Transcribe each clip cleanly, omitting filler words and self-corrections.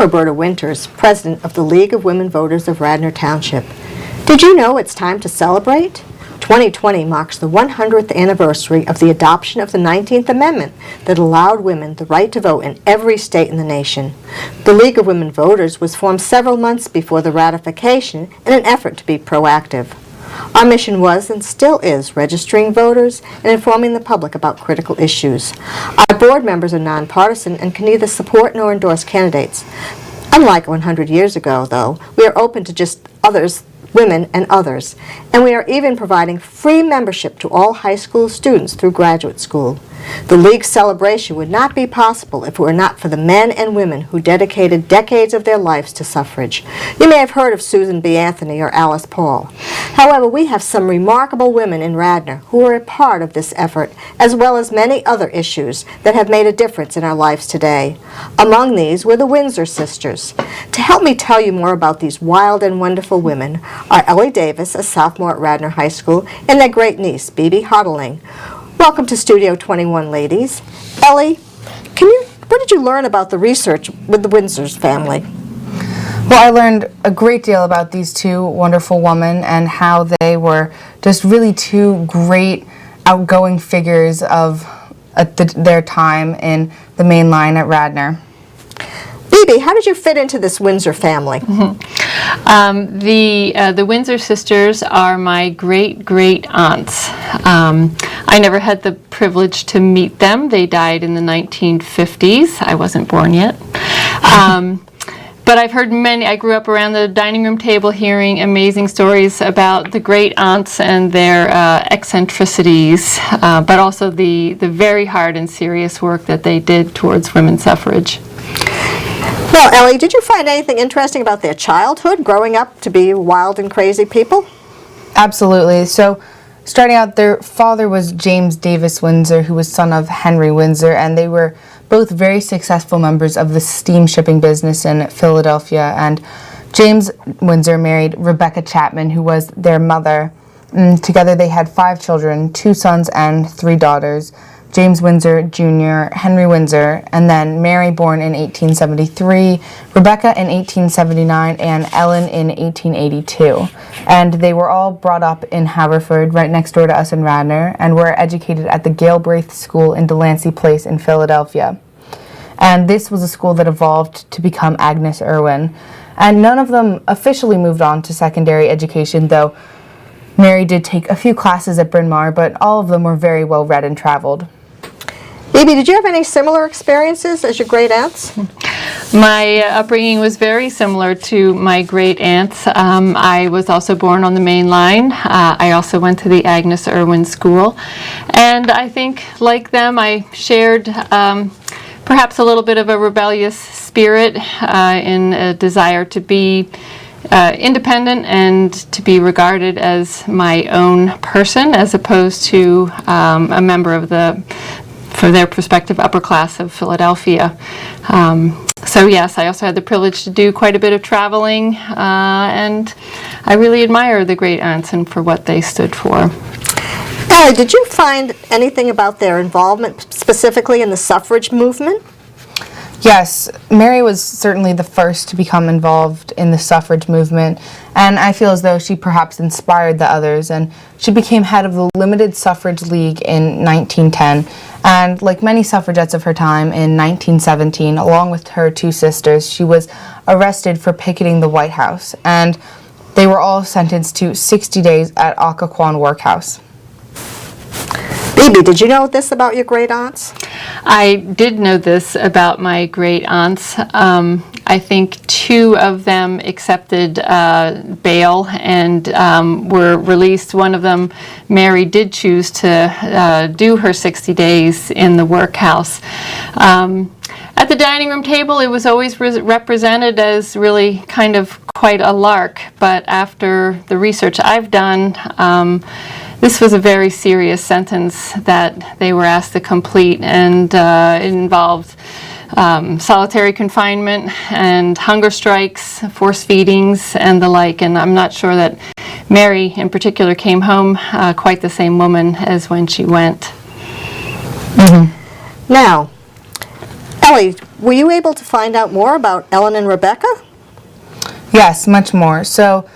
Roberta Winters, president of the League of Women Voters of Radnor Township. Did you know it's time to celebrate? 2020 marks the 100th anniversary of the adoption of the 19th Amendment that allowed women the right to vote in every state in the nation. The League of Women Voters was formed several months before the ratification in an effort to be proactive. Our mission was and still is registering voters and informing the public about critical issues. Our board members are nonpartisan and can neither support nor endorse candidates. Unlike 100 years ago, though, we are open to just others, women and others, and we are even providing free membership to all high school students through graduate school. The League's celebration would not be possible if it were not for the men and women who dedicated decades of their lives to suffrage. You may have heard of Susan B. Anthony or Alice Paul. However, we have some remarkable women in Radnor who are a part of this effort, as well as many other issues that have made a difference in our lives today. Among these were the Winsor Sisters. To help me tell you more about these wild and wonderful women are Ellie Davis, a sophomore at Radnor High School, and their great niece, Bibbi Hotaling. Welcome to Studio 21, ladies. Ellie, what did you learn about the research with the Winsors family? Well, I learned a great deal about these two wonderful women and how they were just really two great outgoing figures of their time in the main line at Radnor. Bibbi, how did you fit into this Winsor family? The Winsor sisters are my great aunts. I never had the privilege to meet them. They died in the 1950s. I wasn't born yet. But I've heard many. I grew up around the dining room table hearing amazing stories about the great aunts and their eccentricities, but also the very hard and serious work that they did towards women's suffrage. Well, Ellie, did you find anything interesting about their childhood, growing up to be wild and crazy people? Absolutely. So, starting out, their father was James Davis Windsor, who was son of Henry Windsor, and they were both very successful members of the steam shipping business in Philadelphia. And James Windsor married Rebecca Chapman, who was their mother. Together they had 5 children, 2 sons and 3 daughters. James Windsor Jr., Henry Windsor, and then Mary, born in 1873, Rebecca in 1879, and Ellen in 1882. And they were all brought up in Haverford, right next door to us in Radnor, and were educated at the Galbraith School in Delancey Place in Philadelphia. And this was a school that evolved to become Agnes Irwin. And none of them officially moved on to secondary education, though Mary did take a few classes at Bryn Mawr, but all of them were very well read and traveled. Bibbi, did you have any similar experiences as your great aunts? My upbringing was very similar to my great aunts. I was also born on the main line. I also went to the Agnes Irwin School. And I think, like them, I shared perhaps a little bit of a rebellious spirit in a desire to be independent and to be regarded as my own person, as opposed to a member of the, for their perspective, upper class of Philadelphia. So yes, I also had the privilege to do quite a bit of traveling, and I really admire the great aunts and for what they stood for. Ellie, did you find anything about their involvement specifically in the suffrage movement? Yes, Mary was certainly the first to become involved in the suffrage movement, and I feel as though she perhaps inspired the others, and she became head of the Limited Suffrage League in 1910, and like many suffragettes of her time, in 1917, along with her 2 sisters, she was arrested for picketing the White House, and they were all sentenced to 60 days at Occoquan Workhouse. Bibbi, did you know this about your great aunts? I did know this about my great aunts. I think 2 of them accepted bail and were released. One of them, Mary, did choose to do her 60 days in the workhouse. At the dining room table, it was always represented as really kind of quite a lark, but after the research I've done, this was a very serious sentence that they were asked to complete, and it involved solitary confinement and hunger strikes, force feedings, and the like. And I'm not sure that Mary, in particular, came home quite the same woman as when she went. Now, Ellie, were you able to find out more about Ellen and Rebecca? Yes, much more. So,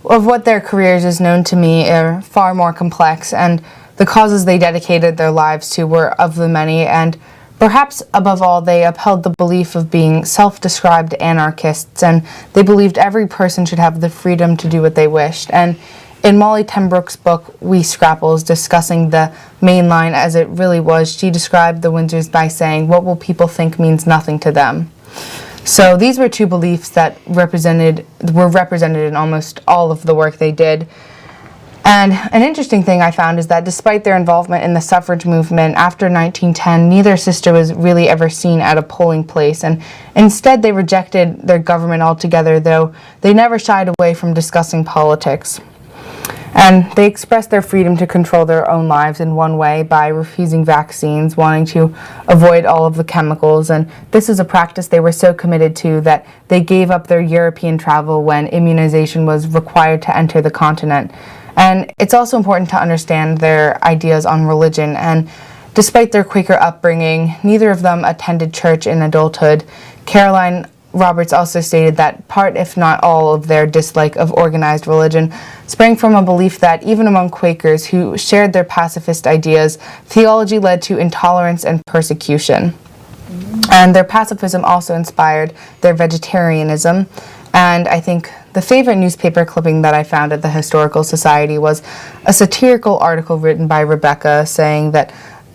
of what their careers is known to me are far more complex, and the causes they dedicated their lives to were of the many, and perhaps above all, they upheld the belief of being self-described anarchists, and they believed every person should have the freedom to do what they wished. And in Molly Tenbrook's book, We Scrapples, discussing the main line as it really was, she described the Windsors by saying, "What will people think means nothing to them." So these were two beliefs that were represented in almost all of the work they did. And an interesting thing I found is that despite their involvement in the suffrage movement after 1910, neither sister was really ever seen at a polling place, and instead they rejected their government altogether, though they never shied away from discussing politics. And they expressed their freedom to control their own lives in one way by refusing vaccines, wanting to avoid all of the chemicals, and this is a practice they were so committed to that they gave up their European travel when immunization was required to enter the continent. And it's also important to understand their ideas on religion, and despite their Quaker upbringing, neither of them attended church in adulthood. Caroline Roberts also stated that part, if not all, of their dislike of organized religion sprang from a belief that even among Quakers who shared their pacifist ideas, theology led to intolerance and persecution. And their pacifism also inspired their vegetarianism. And I think the favorite newspaper clipping that I found at the Historical Society was a satirical article written by Rebecca saying that,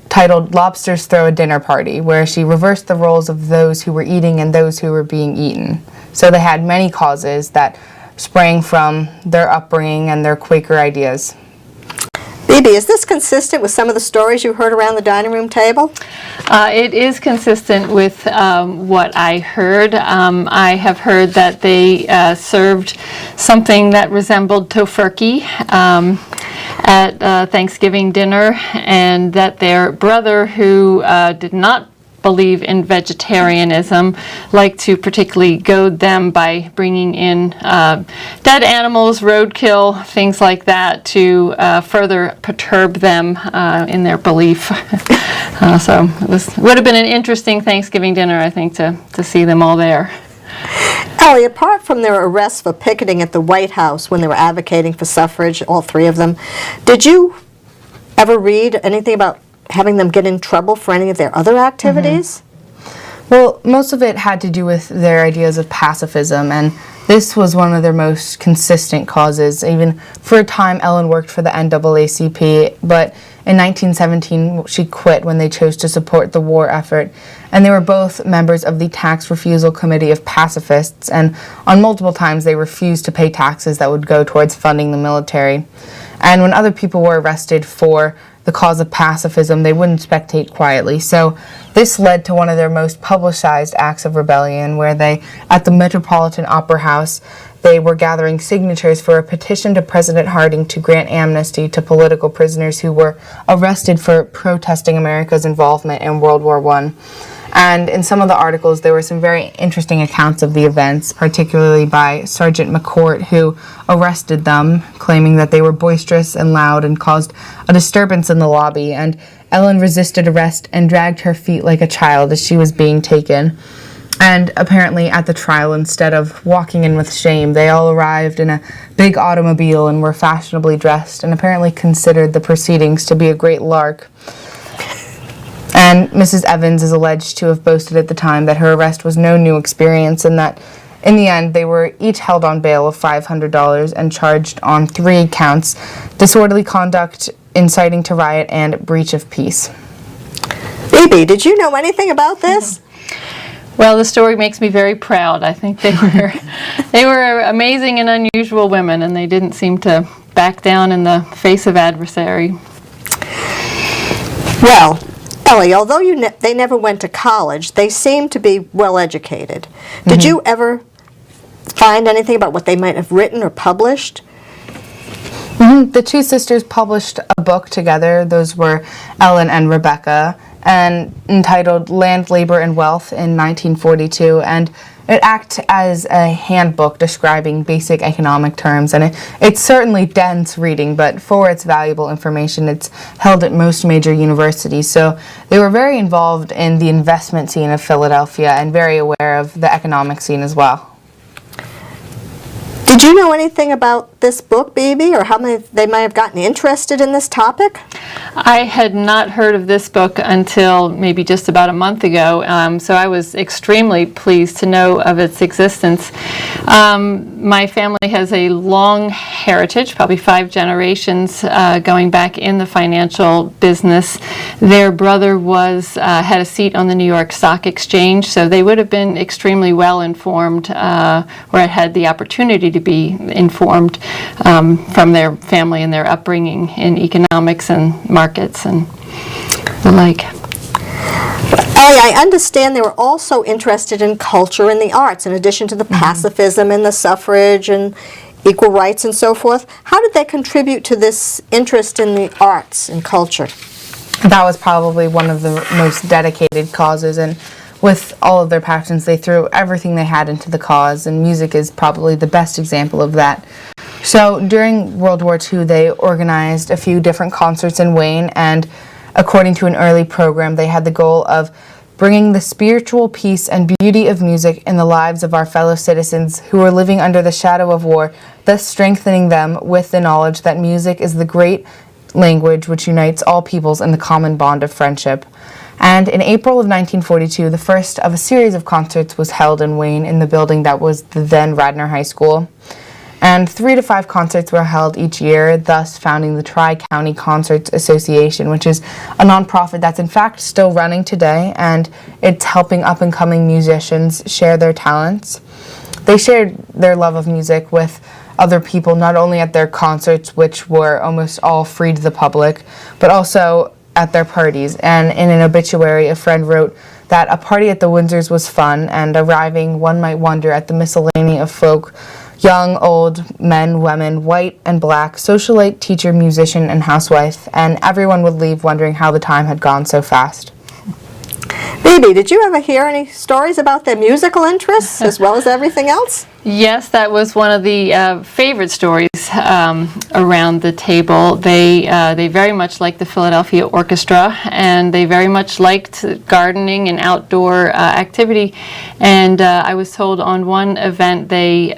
titled "Lobsters Throw a Dinner Party," where she reversed the roles of those who were eating and those who were being eaten. So they had many causes that sprang from their upbringing and their Quaker ideas. Bibbi, is this consistent with some of the stories you heard around the dining room table? It is consistent with what I heard. I have heard that they served something that resembled tofurkey at Thanksgiving dinner, and that their brother, who did not believe in vegetarianism, liked to particularly goad them by bringing in dead animals, roadkill, things like that, to further perturb them in their belief. So it would have been an interesting Thanksgiving dinner, I think, to see them all there. Ellie, apart from their arrests for picketing at the White House when they were advocating for suffrage, all three of them, did you ever read anything about having them get in trouble for any of their other activities? Well, most of it had to do with their ideas of pacifism, and this was one of their most consistent causes. Even for a time, Ellen worked for the NAACP, but in 1917 she quit when they chose to support the war effort. And they were both members of the Tax Refusal Committee of Pacifists, and on multiple times they refused to pay taxes that would go towards funding the military. And when other people were arrested for the cause of pacifism, they wouldn't spectate quietly. So this led to one of their most publicized acts of rebellion, where they, at the Metropolitan Opera House, they were gathering signatures for a petition to President Harding to grant amnesty to political prisoners who were arrested for protesting America's involvement in World War I. And in some of the articles, there were some very interesting accounts of the events, particularly by Sergeant McCourt, who arrested them, claiming that they were boisterous and loud and caused a disturbance in the lobby. And Ellen resisted arrest and dragged her feet like a child as she was being taken. And apparently at the trial, instead of walking in with shame, they all arrived in a big automobile and were fashionably dressed, and apparently considered the proceedings to be a great lark. And Mrs. Evans is alleged to have boasted at the time that her arrest was no new experience, and that in the end they were each held on bail of $500 and charged on 3 counts: disorderly conduct, inciting to riot, and breach of peace. Bibbi, did you know anything about this? Well, the story makes me very proud. I think they were amazing and unusual women, and they didn't seem to back down in the face of adversary. Well, Ellie, although they never went to college, they seemed to be well educated. Did you ever find anything about what they might have written or published? The two sisters published a book together. Those were Ellen and Rebecca, and entitled Land, Labor, and Wealth in 1942. And it acts as a handbook describing basic economic terms, and it's certainly dense reading, but for its valuable information, it's held at most major universities. So they were very involved in the investment scene of Philadelphia and very aware of the economic scene as well. Did you know anything about this book, Bibbi, or how they might have gotten interested in this topic? I had not heard of this book until maybe just about a month ago, so I was extremely pleased to know of its existence. My family has a long heritage, probably 5 generations going back in the financial business. Their brother had a seat on the New York Stock Exchange, so they would have been extremely well informed, or had the opportunity to be informed from their family and their upbringing in economics and markets and the like. I understand they were also interested in culture and the arts, in addition to the pacifism and the suffrage and equal rights and so forth. How did they contribute to this interest in the arts and culture? That was probably one of the most dedicated causes, and with all of their passions, they threw everything they had into the cause, and music is probably the best example of that. So during World War II, they organized a few different concerts in Wayne, and according to an early program, they had the goal of bringing the spiritual peace and beauty of music in the lives of our fellow citizens who were living under the shadow of war, thus strengthening them with the knowledge that music is the great language which unites all peoples in the common bond of friendship. And in April of 1942, the first of a series of concerts was held in Wayne in the building that was the then Radnor High School. And 3 to 5 concerts were held each year, thus founding the Tri-County Concerts Association, which is a nonprofit that's in fact still running today, and it's helping up-and-coming musicians share their talents. They shared their love of music with other people, not only at their concerts, which were almost all free to the public, but also at their parties. And in an obituary, a friend wrote that a party at the Windsors was fun, and arriving, one might wonder at the miscellany of folk, young, old, men, women, white and black, socialite, teacher, musician, and housewife, and everyone would leave wondering how the time had gone so fast. Bibbi, did you ever hear any stories about their musical interests as well as everything else? Yes, that was one of the favorite stories around the table. They very much liked the Philadelphia Orchestra, and they very much liked gardening and outdoor activity. And I was told on one event they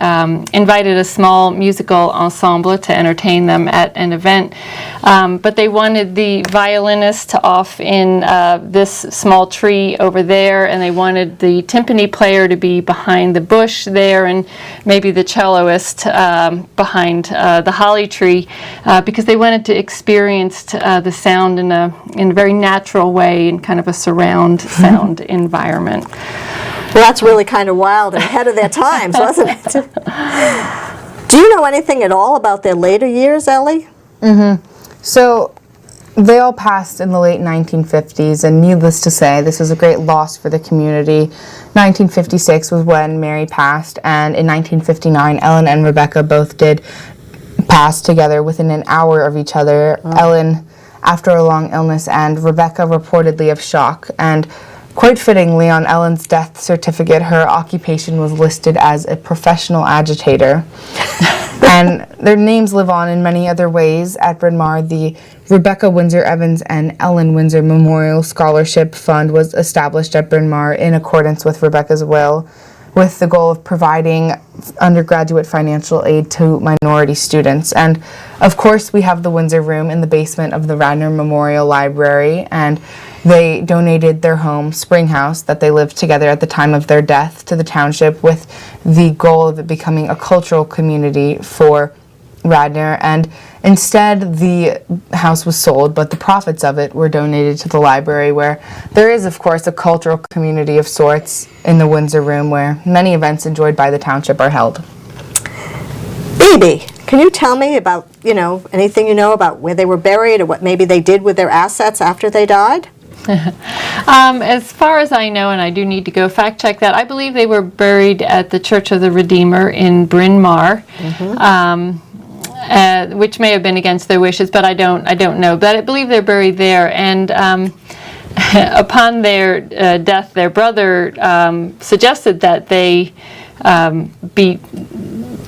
invited a small musical ensemble to entertain them at an event, but they wanted the violinist off in this small tree over there, and they wanted the timpani player to be behind the bush there, and maybe the celloist behind the holly tree, because they wanted to experience the sound in a very natural way, in kind of a surround sound environment. Well, that's really kind of wild and ahead of their times, wasn't it? Do you know anything at all about their later years, Ellie? So they all passed in the late 1950s, and needless to say, this was a great loss for the community. 1956 was when Mary passed, and in 1959, Ellen and Rebecca both did pass together within an hour of each other. Ellen after a long illness, and Rebecca reportedly of shock. And quite fittingly, on Ellen's death certificate, her occupation was listed as a professional agitator. And their names live on in many other ways. At Bryn Mawr, the Rebecca Windsor Evans and Ellen Windsor Memorial Scholarship Fund was established at Bryn Mawr in accordance with Rebecca's will, with the goal of providing undergraduate financial aid to minority students. And of course, we have the Windsor Room in the basement of the Radnor Memorial Library, and they donated their home, Spring House, that they lived together at the time of their death, to the township with the goal of it becoming a cultural community for Radnor. And instead, the house was sold, but the profits of it were donated to the library, where there is, of course, a cultural community of sorts in the Windsor Room, where many events enjoyed by the township are held. Bibbi, can you tell me about, anything you know about where they were buried or what maybe they did with their assets after they died? As far as I know, and I do need to go fact check that, I believe they were buried at the Church of the Redeemer in Bryn Mawr, which may have been against their wishes, but I don't know. But I believe they're buried there. And upon their death, their brother suggested that they be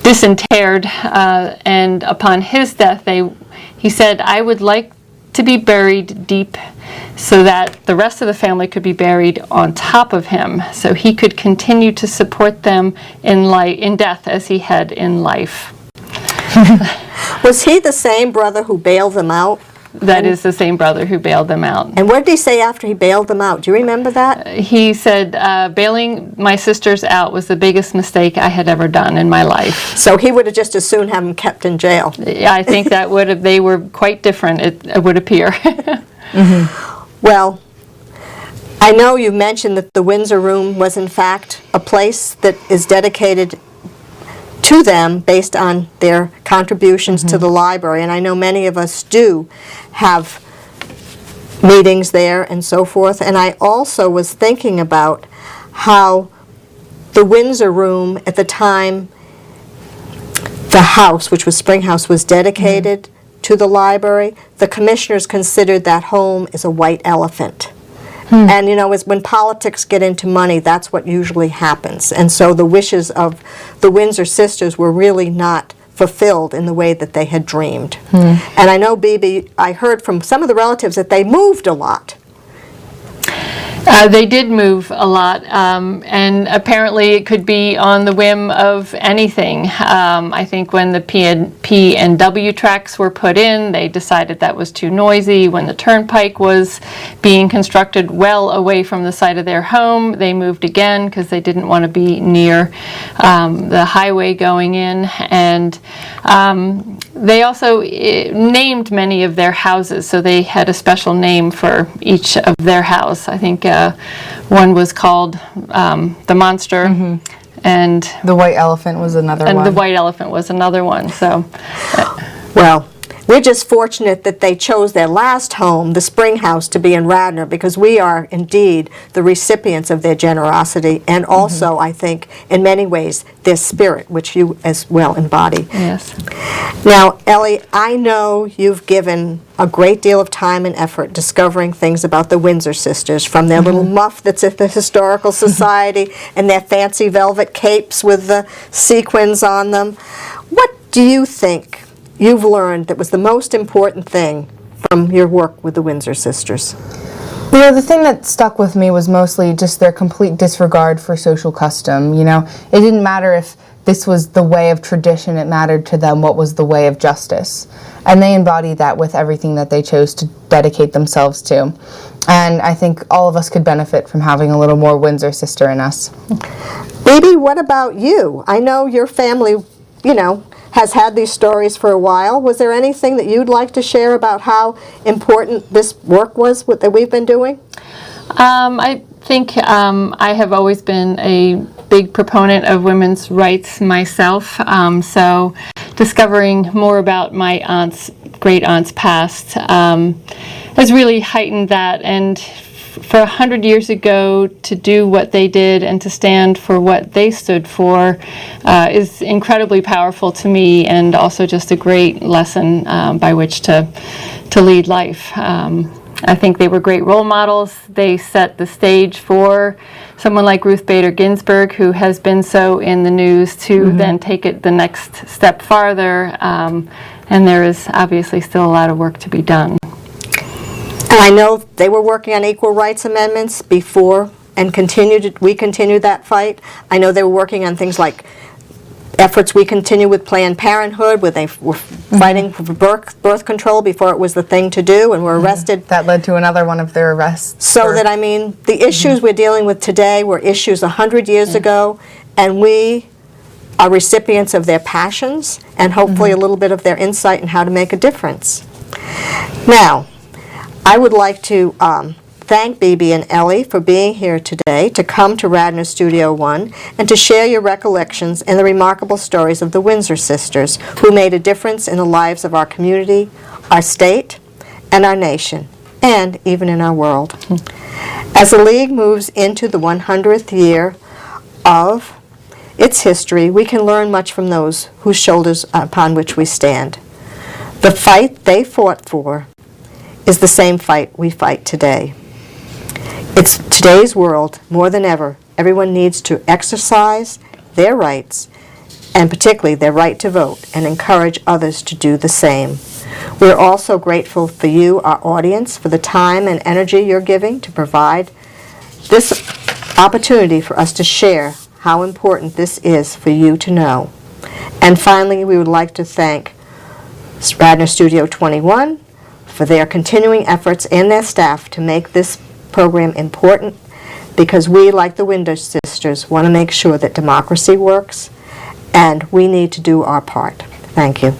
disinterred, and upon his death, he said, "I would like to be buried deep so that the rest of the family could be buried on top of him, so he could continue to support them in death as he had in life." Was he the same brother who bailed them out? That is the same brother who bailed them out. And what did he say after he bailed them out? Do you remember that? He said, bailing my sisters out was the biggest mistake I had ever done in my life. So he would have just as soon have them kept in jail. I think that they were quite different, it would appear. Well, I know you mentioned that the Windsor Room was in fact a place that is dedicated to them based on their contributions to the library, and I know many of us do have meetings there and so forth, and I also was thinking about how the Windsor Room at the time, the house, which was Spring House, was dedicated to the library. The commissioners considered that home as a white elephant. And, you know, when politics get into money, that's what usually happens. And so the wishes of the Winsor sisters were really not fulfilled in the way that they had dreamed. And I know, Bibbi, I heard from some of the relatives that they moved a lot. They did move a lot, and apparently it could be on the whim of anything. I think when the P and W tracks were put in, they decided that was too noisy. When the turnpike was being constructed well away from the site of their home, they moved again because they didn't want to be near the highway going in. And they also named many of their houses, so they had a special name for each of their house. I think one was called the Monster, and The White Elephant was another one. And the White Elephant was another one. So, Well, we're just fortunate that they chose their last home, the Spring House, to be in Radnor, because we are indeed the recipients of their generosity and also, I think, in many ways, their spirit, which you as well embody. yes. Now, Ellie, I know you've given a great deal of time and effort discovering things about the Winsor sisters, from their little muff that's at the Historical Society and their fancy velvet capes with the sequins on them. What do you think you've learned that was the most important thing from your work with the Winsor sisters? You know, the thing that stuck with me was mostly just their complete disregard for social custom. You know, it didn't matter if this was the way of tradition, it mattered to them what was the way of justice. And they embodied that with everything that they chose to dedicate themselves to. And I think all of us could benefit from having a little more Winsor sister in us. Bibbi, what about you? I know your family, you know, has had these stories for a while. Was there anything that you'd like to share about how important this work was that we've been doing? I think I have always been a big proponent of women's rights myself, so discovering more about my great-aunt's past has really heightened that, and for 100 years ago to do what they did and to stand for what they stood for is incredibly powerful to me, and also just a great lesson by which to lead life. I think they were great role models. They set the stage for someone like Ruth Bader Ginsburg, who has been so in the news, to then take it the next step farther. And there is obviously still a lot of work to be done. And I know they were working on equal rights amendments before and we continued that fight. I know they were working on things like efforts we continue with Planned Parenthood, where they were fighting for birth control before it was the thing to do, and were arrested. That led to another one of their arrests. So that, I mean, the issues we're dealing with today were issues 100 years ago, and we are recipients of their passions and hopefully a little bit of their insight in how to make a difference. Now, I would like to thank Bibbi and Ellie for being here today, to come to Radnor Studio One, and to share your recollections and the remarkable stories of the Winsor sisters, who made a difference in the lives of our community, our state, and our nation, and even in our world. As the League moves into the 100th year of its history, we can learn much from those whose shoulders upon which we stand. The fight they fought for is the same fight we fight today. It's today's world, more than ever. Everyone needs to exercise their rights, and particularly their right to vote, and encourage others to do the same. We're also grateful for you, our audience, for the time and energy you're giving to provide this opportunity for us to share how important this is for you to know. And finally, we would like to thank Radnor Studio 21 for their continuing efforts and their staff to make this program important, because we, like the Winsor Sisters, want to make sure that democracy works, and we need to do our part. Thank you.